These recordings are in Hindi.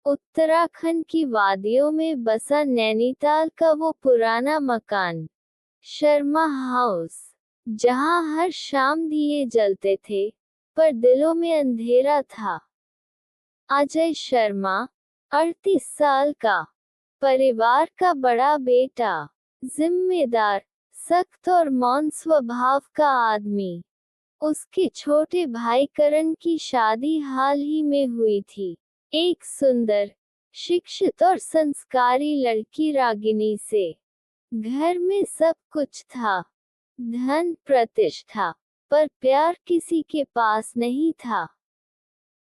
उत्तराखंड की वादियों में बसा नैनीताल का वो पुराना मकान, शर्मा हाउस, जहां हर शाम दिए जलते थे, पर दिलों में अंधेरा था। अजय शर्मा, 38 साल का, परिवार का बड़ा बेटा, जिम्मेदार, सख्त और मौन स्वभाव का आदमी। उसके छोटे भाई करण की शादी हाल ही में हुई थी, एक सुंदर, शिक्षित और संस्कारी लड़की रागिनी से। घर में सब कुछ था, धन प्रतिष्ठा, पर प्यार किसी के पास नहीं था।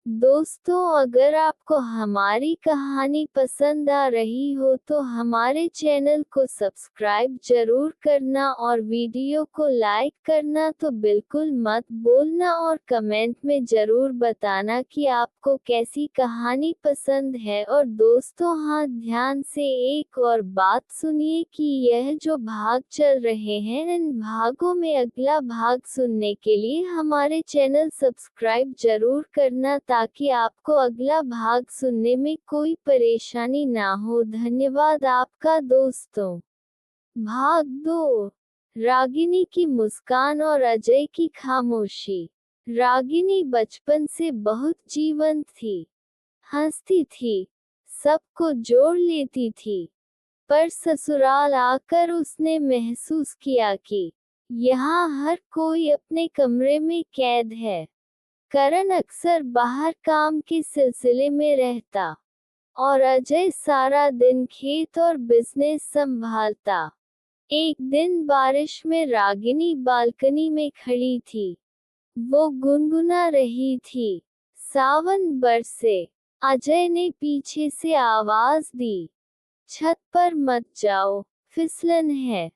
दोस्तों, अगर आपको हमारी कहानी पसंद आ रही हो तो हमारे चैनल को सब्सक्राइब जरूर करना और वीडियो को लाइक करना तो बिल्कुल मत भूलना, और कमेंट में जरूर बताना कि आपको कैसी कहानी पसंद है। और दोस्तों, हाँ, ध्यान से एक और बात सुनिए कि यह जो भाग चल रहे हैं, इन भागों में अगला भाग सुनने के लिए हमारे चैनल सब्सक्राइब जरूर करना, ताकि आपको अगला भाग सुनने में कोई परेशानी ना हो। धन्यवाद आपका दोस्तों। भाग 2, रागिनी की मुस्कान और अजय की खामोशी। रागिनी बचपन से बहुत जीवंत थी, हंसती थी, सबको जोड़ लेती थी, पर ससुराल आकर उसने महसूस किया कि यहाँ हर कोई अपने कमरे में कैद है। करण अक्सर बाहर काम के सिलसिले में रहता, और अजय सारा दिन खेत और बिजनेस संभालता। एक दिन बारिश में रागिनी बालकनी में खड़ी थी। वो गुनगुना रही थी, सावन बरसे। अजय ने पीछे से आवाज दी, छत पर मत जाओ, फिसलन है।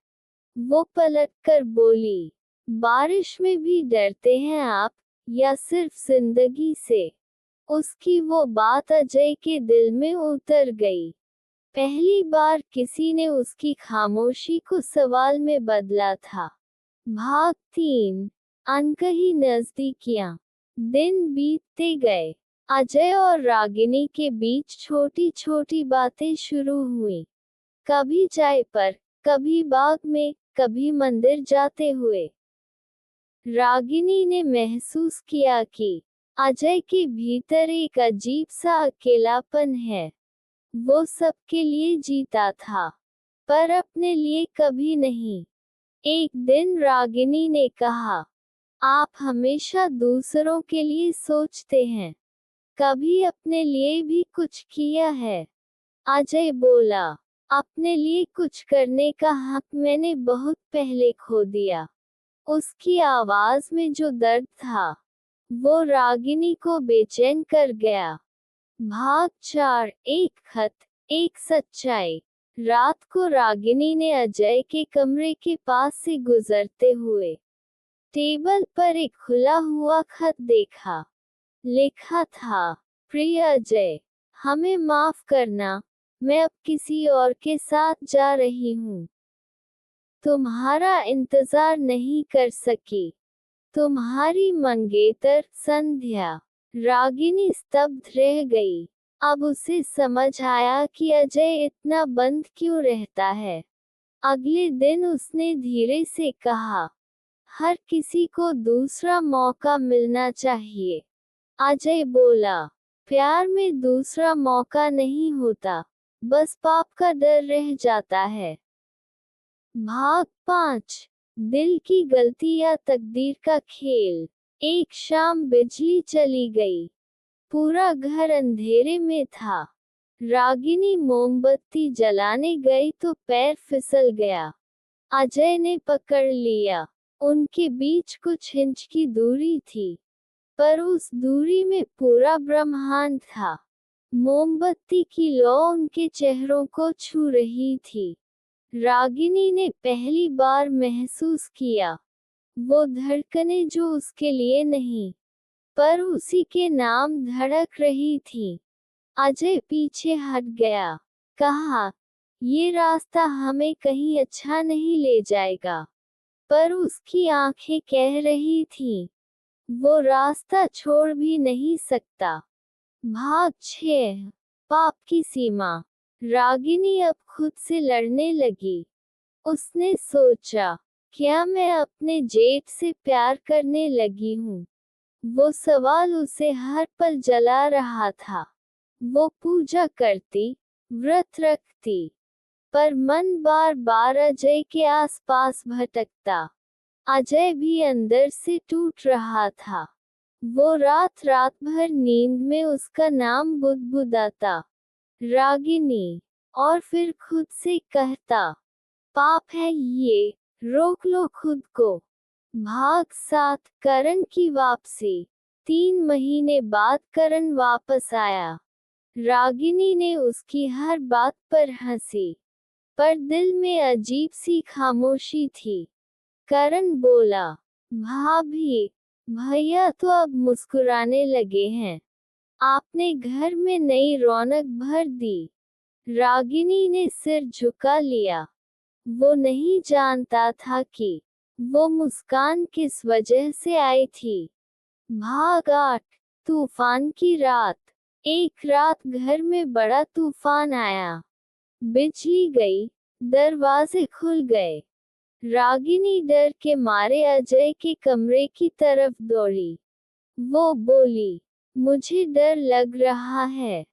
वो पलटकर बोली, बारिश में भी डरते हैं आप, या सिर्फ जिंदगी से? उसकी वो बात अजय के दिल में उतर गई। पहली बार किसी ने उसकी खामोशी को सवाल में बदला था। भाग 3, अनकही नजदीकियां। दिन बीतते गए। अजय और रागिनी के बीच छोटी छोटी बातें शुरू हुई, कभी चाय पर, कभी बाग में, कभी मंदिर जाते हुए। रागिनी ने महसूस किया कि अजय के भीतर एक अजीब सा अकेलापन है। वो सबके लिए जीता था, पर अपने लिए कभी नहीं। एक दिन रागिनी ने कहा, आप हमेशा दूसरों के लिए सोचते हैं, कभी अपने लिए भी कुछ किया है? अजय बोला, अपने लिए कुछ करने का हक मैंने बहुत पहले खो दिया। उसकी आवाज में जो दर्द था, वो रागिनी को बेचैन कर गया। भाग 4, एक खत, एक सच्चाई। रात को रागिनी ने अजय के कमरे के पास से गुजरते हुए टेबल पर एक खुला हुआ खत देखा। लिखा था, प्रिय अजय, हमें माफ करना, मैं अब किसी और के साथ जा रही हूँ। तुम्हारा इंतजार नहीं कर सकी। तुम्हारी मंगेतर संध्या। रागिनी स्तब्ध रह गई। अब उसे समझ आया कि अजय इतना बंद क्यों रहता है। अगले दिन उसने धीरे से कहा, हर किसी को दूसरा मौका मिलना चाहिए। अजय बोला, प्यार में दूसरा मौका नहीं होता, बस पाप का डर रह जाता है। भाग 5, दिल की गलती या तकदीर का खेल। एक शाम बिजली चली गई। पूरा घर अंधेरे में था। रागिनी मोमबत्ती जलाने गई तो पैर फिसल गया। अजय ने पकड़ लिया। उनके बीच कुछ इंच की दूरी थी, पर उस दूरी में पूरा ब्रह्मांड था। मोमबत्ती की लौ उनके चेहरों को छू रही थी। रागिनी ने पहली बार महसूस किया, वो धड़कनें जो उसके लिए नहीं, पर उसी के नाम धड़क रही थी। अजय पीछे हट गया। कहा, ये रास्ता हमें कहीं अच्छा नहीं ले जाएगा। पर उसकी आंखें कह रही थीं, वो रास्ता छोड़ भी नहीं सकता। भाग 6, पाप की सीमा। रागिनी अब खुद से लड़ने लगी। उसने सोचा, क्या मैं अपने जेठ से प्यार करने लगी हूँ? वो सवाल उसे हर पल जला रहा था। वो पूजा करती, व्रत रखती, पर मन बार बार अजय के आसपास भटकता। अजय भी अंदर से टूट रहा था। वो रात रात भर नींद में उसका नाम बुदबुदाता, रागिनी, और फिर खुद से कहता, पाप है ये, रोक लो खुद को। भाग 7, करण की वापसी। 3 महीने बाद करण वापस आया। रागिनी ने उसकी हर बात पर हंसी, पर दिल में अजीब सी खामोशी थी। करण बोला, भाभी, भैया तो अब मुस्कुराने लगे हैं। आपने घर में नई रौनक भर दी। रागिनी ने सिर झुका लिया। वो नहीं जानता था कि वो मुस्कान किस वजह से आई थी। भाग 8, तूफान की रात। एक रात घर में बड़ा तूफान आया। बिजली गई, दरवाजे खुल गए। रागिनी डर के मारे अजय के कमरे की तरफ दौड़ी। वो बोली, मुझे डर लग रहा है।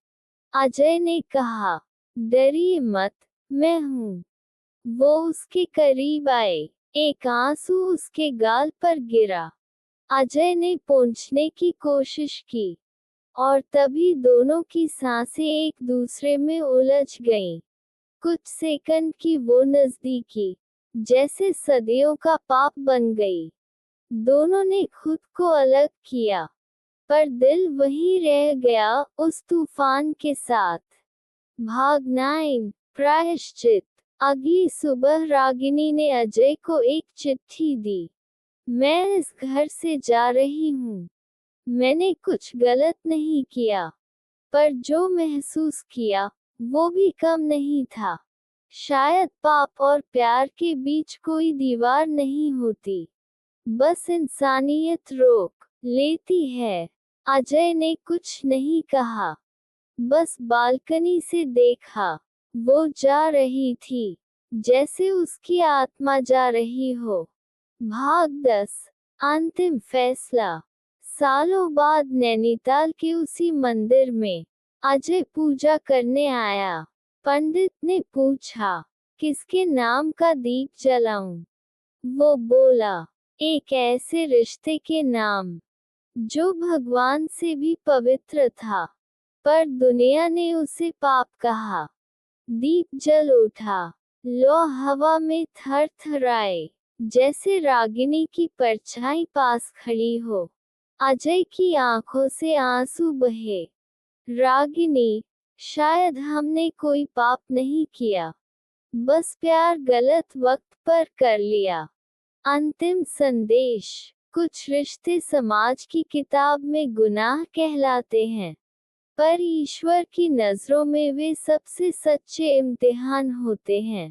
अजय ने कहा, डरिए मत, मैं हूँ। वो उसके करीब आए। एक आंसू उसके गाल पर गिरा। अजय ने पोंछने की कोशिश की, और तभी दोनों की सांसें एक दूसरे में उलझ गईं। कुछ सेकंड की वो नजदीकी, जैसे सदियों का पाप बन गई। दोनों ने खुद को अलग किया, पर दिल वहीं रह गया, उस तूफान के साथ। भाग 9, प्रायश्चित। अगली सुबह रागिनी ने अजय को एक चिट्ठी दी। मैं इस घर से जा रही हूँ। मैंने कुछ गलत नहीं किया, पर जो महसूस किया, वो भी कम नहीं था। शायद पाप और प्यार के बीच कोई दीवार नहीं होती, बस इंसानियत रोक लेती है। अजय ने कुछ नहीं कहा, बस बालकनी से देखा। वो जा रही थी, जैसे उसकी आत्मा जा रही हो। भाग 10, अंतिम फैसला। सालों बाद नैनीताल के उसी मंदिर में अजय पूजा करने आया। पंडित ने पूछा, किसके नाम का दीप जलाऊं? वो बोला, एक ऐसे रिश्ते के नाम, जो भगवान से भी पवित्र था, पर दुनिया ने उसे पाप कहा। दीप जल उठा। लो हवा में थरथराए, जैसे रागिनी की परछाई पास खड़ी हो। अजय की आंखों से आंसू बहे। रागिनी, शायद हमने कोई पाप नहीं किया, बस प्यार गलत वक्त पर कर लिया। अंतिम संदेश। कुछ रिश्ते समाज की किताब में गुनाह कहलाते हैं, पर ईश्वर की नजरों में वे सबसे सच्चे इम्तिहान होते हैं।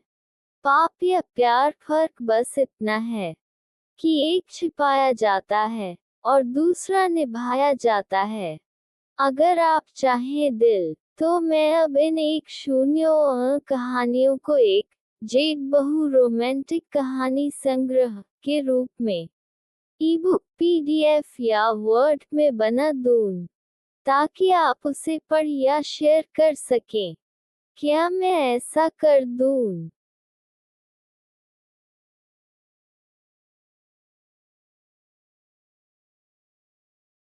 पाप या प्यार, फर्क बस इतना है कि एक छिपाया जाता है और दूसरा निभाया जाता है। अगर आप चाहें दिल, तो मैं अब इन 1 कहानियों को एक जेठ बहु रोमांटिक कहानी संग्रह के रूप में ईबुक, पीडीएफ या वर्ड में बना दूं, ताकि आप उसे पढ़ या शेयर कर सकें। क्या मैं ऐसा कर दूं?